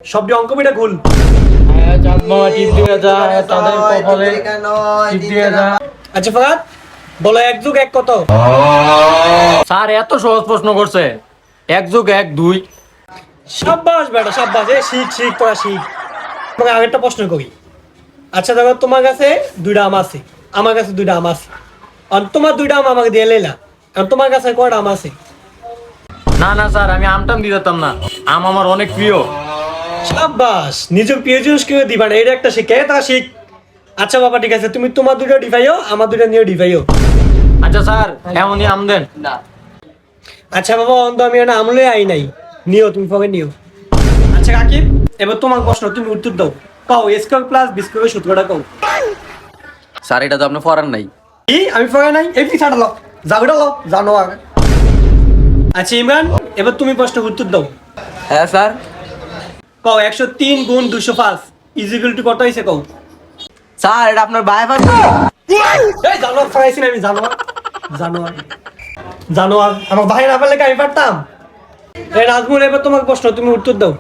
সবটি অঙ্ক বিটা ভুল। আচ্ছা ফাহাদ বলো 1 + 1 কত? স্যার এত সহজ প্রশ্ন করছে, 1 + 1 2। সাব্বাস বেটা সাব্বাস, শিখ শিখ তোরা শিখ। তোমাকে আরেকটা প্রশ্ন করি। আচ্ছা দেখো, তোমার কাছে 2টা আম আছে, আমার কাছে 2টা আম আছে, আর তোমার 2টা আম আমাকে দিয়ে লাইলা, আর তোমার কাছে কয়টা আম আছে? না না স্যার, আমি আমটাম দিয়ে দিতাম না, আম আমার অনেক প্রিয়। সাব্বাস, নিজের প্রিয় জিনিস কেউ দিবা না, এটা একটা শিক্ষা, তা শিখ। আচ্ছা বাবা ঠিক আছে, তুমি তোমার 2টা ডিভাইও, আমার 2টা নিয়ে ডিভাইও। আচ্ছা স্যার, এমনই আম দেন। আচ্ছা বাবা, অন্ত আমি না আমলে আই নাই, নিও তুমি পকে নিও। আচ্ছা কাকিব, এবার তোমার প্রশ্ন, তুমি উত্তর দাও। কও স্কোয়ার প্লাস বি স্কোয়ারের সূত্রটা কও। স্যার এটা তো আপনি পড়ান নাই। কি আমি পকে নাই? এই পিছাটা লো, যাবিটা লো, জানো আগে। আচ্ছা ইমরান, এবার তুমি প্রশ্নের উত্তর দাও। হ্যাঁ স্যার। কও 103 × 205 = কত হইছে কও। স্যার এটা আপনার বাই ভাই। এই জানোয়ার ফাইছি না আমি, জানোয়ার জানোয়ার জানোয়ার, আমার ভাই না পারলে কি আমি পারতাম? এই নাজমুল, এবার তোমার প্রশ্ন, তুমি উত্তর দাও।